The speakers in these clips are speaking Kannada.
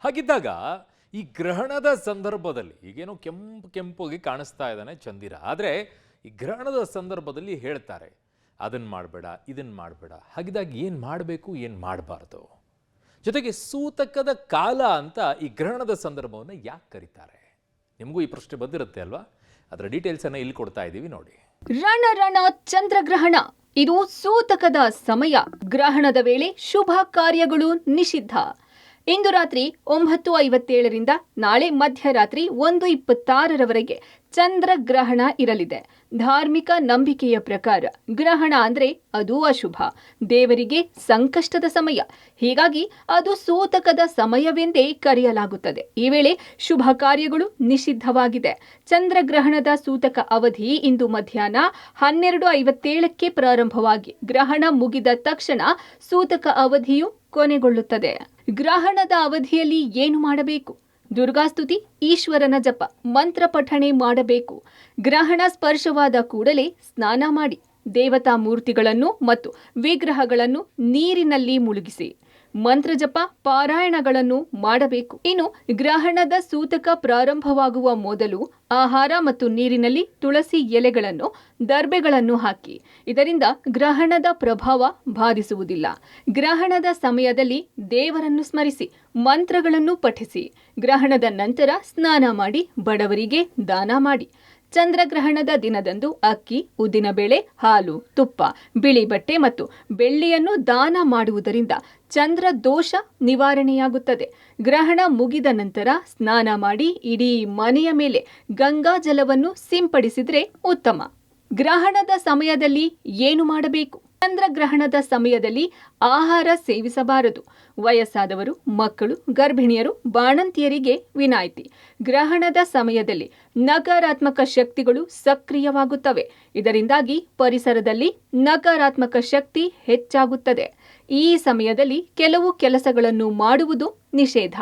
ಹಾಗಿದ್ದಾಗ ಈ ಗ್ರಹಣದ ಸಂದರ್ಭದಲ್ಲಿ ಈಗೇನೋ ಕೆಂಪುಗೆ ಕಾಣಿಸ್ತಾ ಇದ್ದಾನೆ ಚಂದಿರ, ಆದರೆ ಈ ಗ್ರಹಣದ ಸಂದರ್ಭದಲ್ಲಿ ಹೇಳ್ತಾರೆ ಅದನ್ನು ಮಾಡಬೇಡ ಇದನ್ನು ಮಾಡಬೇಡ. ಹಾಗಿದ್ದಾಗ ಏನು ಮಾಡಬೇಕು ಏನು ಮಾಡಬಾರ್ದು, ಜೊತೆಗೆ ಸೂತಕದ ಕಾಲ ಅಂತ ಈ ಗ್ರಹಣದ ಸಂದರ್ಭವನ್ನು ಯಾಕೆ ಕರೀತಾರೆ? ನಿಮಗೂ ಈ ಪ್ರಶ್ನೆ ಬಂದಿರುತ್ತೆ ಅಲ್ವಾ? ಅದರ ಡೀಟೇಲ್ಸ್ ಅನ್ನ ಇಲ್ಲಿ ಕೊಡ್ತಾ ಇದ್ದೀವಿ ನೋಡಿ. ರಣ ಚಂದ್ರಗ್ರಹಣ, ಇದು ಸೂತಕದ ಸಮಯ. ಗ್ರಹಣದ ವೇಳೆ ಶುಭ ಕಾರ್ಯಗಳು ನಿಷಿದ್ಧ. ಇಂದು ರಾತ್ರಿ 9:57ರಿಂದ ನಾಳೆ ಮಧ್ಯರಾತ್ರಿ 1:26ರವರೆಗೆ ಚಂದ್ರಗ್ರಹಣ ಇರಲಿದೆ. ಧಾರ್ಮಿಕ ನಂಬಿಕೆಯ ಪ್ರಕಾರ ಗ್ರಹಣ ಅಂದ್ರೆ ಅದು ಅಶುಭ, ದೇವರಿಗೆ ಸಂಕಷ್ಟದ ಸಮಯ. ಹೀಗಾಗಿ ಅದು ಸೂತಕದ ಸಮಯವೆಂದೇ ಕರೆಯಲಾಗುತ್ತದೆ. ಈ ವೇಳೆ ಶುಭ ಕಾರ್ಯಗಳು ನಿಷಿದ್ಧವಾಗಿದೆ. ಚಂದ್ರಗ್ರಹಣದ ಸೂತಕ ಅವಧಿ ಇಂದು ಮಧ್ಯಾಹ್ನ 12:57ಕ್ಕೆ ಪ್ರಾರಂಭವಾಗಿ ಗ್ರಹಣ ಮುಗಿದ ತಕ್ಷಣ ಸೂತಕ ಅವಧಿಯು ಕೊನೆಗೊಳ್ಳುತ್ತದೆ. ಗ್ರಹಣದ ಅವಧಿಯಲ್ಲಿ ಏನು ಮಾಡಬೇಕು? ದುರ್ಗಾಸ್ತುತಿ, ಈಶ್ವರನ ಜಪ, ಮಂತ್ರ ಪಠಣೆ ಮಾಡಬೇಕು. ಗ್ರಹಣ ಸ್ಪರ್ಶವಾದ ಕೂಡಲೇ ಸ್ನಾನ ಮಾಡಿ ದೇವತಾ ಮೂರ್ತಿಗಳನ್ನು ಮತ್ತು ವಿಗ್ರಹಗಳನ್ನು ನೀರಿನಲ್ಲಿ ಮುಳುಗಿಸಿ ಮಂತ್ರಜಪ ಪಾರಾಯಣಗಳನ್ನು ಮಾಡಬೇಕು. ಇನ್ನು ಗ್ರಹಣದ ಸೂತಕ ಪ್ರಾರಂಭವಾಗುವ ಮೊದಲು ಆಹಾರ ಮತ್ತು ನೀರಿನಲ್ಲಿ ತುಳಸಿ ಎಲೆಗಳನ್ನು, ದರ್ಬೆಗಳನ್ನು ಹಾಕಿ. ಇದರಿಂದ ಗ್ರಹಣದ ಪ್ರಭಾವ ಬಾಧಿಸುವುದಿಲ್ಲ. ಗ್ರಹಣದ ಸಮಯದಲ್ಲಿ ದೇವರನ್ನು ಸ್ಮರಿಸಿ ಮಂತ್ರಗಳನ್ನು ಪಠಿಸಿ. ಗ್ರಹಣದ ನಂತರ ಸ್ನಾನ ಮಾಡಿ ಬಡವರಿಗೆ ದಾನ ಮಾಡಿ. ಚಂದ್ರಗ್ರಹಣದ ದಿನದಂದು ಅಕ್ಕಿ, ಉದ್ದಿನಬೇಳೆ, ಹಾಲು, ತುಪ್ಪ, ಬಿಳಿ ಬಟ್ಟೆ ಮತ್ತು ಬೆಳ್ಳಿಯನ್ನು ದಾನ ಮಾಡುವುದರಿಂದ ಚಂದ್ರ ದೋಷ ನಿವಾರಣೆಯಾಗುತ್ತದೆ. ಗ್ರಹಣ ಮುಗಿದ ನಂತರ ಸ್ನಾನ ಮಾಡಿ ಇಡೀ ಮನೆಯ ಮೇಲೆ ಗಂಗಾ ಜಲವನ್ನು ಸಿಂಪಡಿಸಿದ್ರೆ ಉತ್ತಮ. ಗ್ರಹಣದ ಸಮಯದಲ್ಲಿ ಏನು ಮಾಡಬೇಕು? ಚಂದ್ರಗ್ರಹಣದ ಸಮಯದಲ್ಲಿ ಆಹಾರ ಸೇವಿಸಬಾರದು. ವಯಸ್ಸಾದವರು, ಮಕ್ಕಳು, ಗರ್ಭಿಣಿಯರು, ಬಾಣಂತಿಯರಿಗೆ ವಿನಾಯಿತಿ. ಗ್ರಹಣದ ಸಮಯದಲ್ಲಿ ನಕಾರಾತ್ಮಕ ಶಕ್ತಿಗಳು ಸಕ್ರಿಯವಾಗುತ್ತವೆ. ಇದರಿಂದಾಗಿ ಪರಿಸರದಲ್ಲಿ ನಕಾರಾತ್ಮಕ ಶಕ್ತಿ ಹೆಚ್ಚಾಗುತ್ತದೆ. ಈ ಸಮಯದಲ್ಲಿ ಕೆಲವು ಕೆಲಸಗಳನ್ನು ಮಾಡುವುದು ನಿಷೇಧ.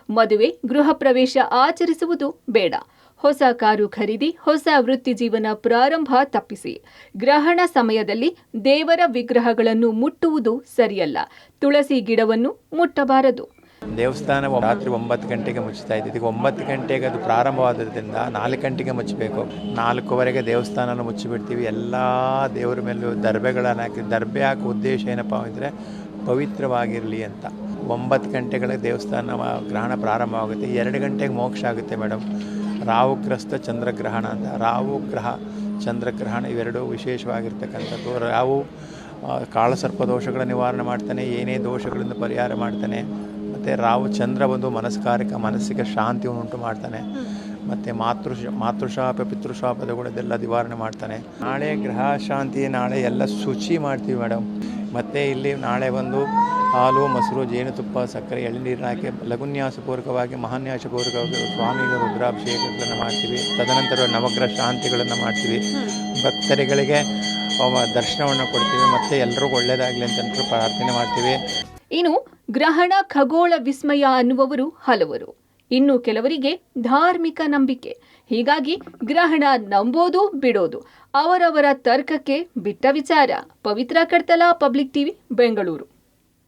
ಮದುವೆ, ಗೃಹ ಪ್ರವೇಶ ಆಚರಿಸುವುದು ಬೇಡ. ಹೊಸ ಕಾರು ಖರೀದಿ, ಹೊಸ ವೃತ್ತಿ ಜೀವನ ಪ್ರಾರಂಭ ತಪ್ಪಿಸಿ. ಗ್ರಹಣ ಸಮಯದಲ್ಲಿ ದೇವರ ವಿಗ್ರಹಗಳನ್ನು ಮುಟ್ಟುವುದು ಸರಿಯಲ್ಲ. ತುಳಸಿ ಗಿಡವನ್ನು ಮುಟ್ಟಬಾರದು. ದೇವಸ್ಥಾನ ರಾತ್ರಿ 9 ಗಂಟೆಗೆ ಮುಚ್ಚುತ್ತಾ ಇದ್ದಿದ್ದು, ಈಗ 9 ಗಂಟೆಗೆ ಅದು ಪ್ರಾರಂಭವಾದ್ರಿಂದ 4 ಗಂಟೆಗೆ ಮುಚ್ಚಬೇಕು. 4ವರೆಗೆ ದೇವಸ್ಥಾನ ಮುಚ್ಚಿಬಿಡ್ತೀವಿ. ಎಲ್ಲ ದೇವರ ಮೇಲೂ ದರ್ಬೆಗಳನ್ನು ಹಾಕಿ, ದರ್ಬೆ ಹಾಕೋ ಉದ್ದೇಶ ಏನಪ್ಪ ಅಂದರೆ ಪವಿತ್ರವಾಗಿರಲಿ ಅಂತ. 9 ಗಂಟೆಗಳ ದೇವಸ್ಥಾನ ಗ್ರಹಣ ಪ್ರಾರಂಭವಾಗುತ್ತೆ. 2 ಗಂಟೆಗೆ ಮೋಕ್ಷ ಆಗುತ್ತೆ ಮೇಡಮ್. ರಾಹುಗ್ರಸ್ತ ಚಂದ್ರಗ್ರಹಣ ಅಂತ. ರಾಹು ಗ್ರಹ, ಚಂದ್ರಗ್ರಹಣ ಇವೆರಡೂ ವಿಶೇಷವಾಗಿರ್ತಕ್ಕಂಥದ್ದು. ರಾಹು ಕಾಳಸರ್ಪ ದೋಷಗಳ ನಿವಾರಣೆ ಮಾಡ್ತಾನೆ, ಏನೇ ದೋಷಗಳಿಂದ ಪರಿಹಾರ ಮಾಡ್ತಾನೆ. ಮತ್ತು ರಾಹು ಚಂದ್ರ ಬಂದು ಮಾನಸಿಕ ಶಾಂತಿಯನ್ನು ಉಂಟು ಮಾಡ್ತಾನೆ. ಮತ್ತು ಮಾತೃಶಾಪ ಪಿತೃಶಾಪದೆಲ್ಲ ನಿವಾರಣೆ ಮಾಡ್ತಾನೆ. ನಾಳೆ ಗ್ರಹ ಶಾಂತಿ, ನಾಳೆ ಎಲ್ಲ ಶುಚಿ ಮಾಡ್ತೀವಿ ಮೇಡಮ್. ಮತ್ತು ಇಲ್ಲಿ ನಾಳೆ ಬಂದು ಹಾಲು, ಮೊಸರು, ಜೇನುತುಪ್ಪ, ಸಕ್ಕರೆ, ಎಳ್ನೀರನ್ನ ಹಾಕಿ ಲಘುನ್ಯಾಸಪೂರ್ವಕವಾಗಿ ಮಹಾನ್ಯಾಸಪೂರ್ವಕವಾಗಿ ಸ್ವಾಮಿಗೆ ರುದ್ರಾಭಿಷೇಕಗಳನ್ನು ಮಾಡ್ತೀವಿ. ತದನಂತರ ನವಗ್ರಹ ಶಾಂತಿಗಳನ್ನು ಮಾಡ್ತೀವಿ. ಭಕ್ತರುಗಳಿಗೆ ದರ್ಶನವನ್ನು ಕೊಡ್ತೀವಿ. ಮತ್ತು ಎಲ್ಲರಿಗೂ ಒಳ್ಳೆಯದಾಗಲಿ ಅಂತ ಪ್ರಾರ್ಥನೆ ಮಾಡ್ತೀವಿ. ಇನ್ನು ಗ್ರಹಣ ಖಗೋಳ ವಿಸ್ಮಯ ಅನ್ನುವವರು ಹಲವರು. ಇನ್ನು ಕೆಲವರಿಗೆ ಧಾರ್ಮಿಕ ನಂಬಿಕೆ. ಹೀಗಾಗಿ ಗ್ರಹಣ ನಂಬೋದು ಬಿಡೋದು ಅವರವರ ತರ್ಕಕ್ಕೆ ಬಿಟ್ಟ ವಿಚಾರ. ಪವಿತ್ರ ಕಡ್ತಲ, ಪಬ್ಲಿಕ್ ಟಿವಿ, ಬೆಂಗಳೂರು.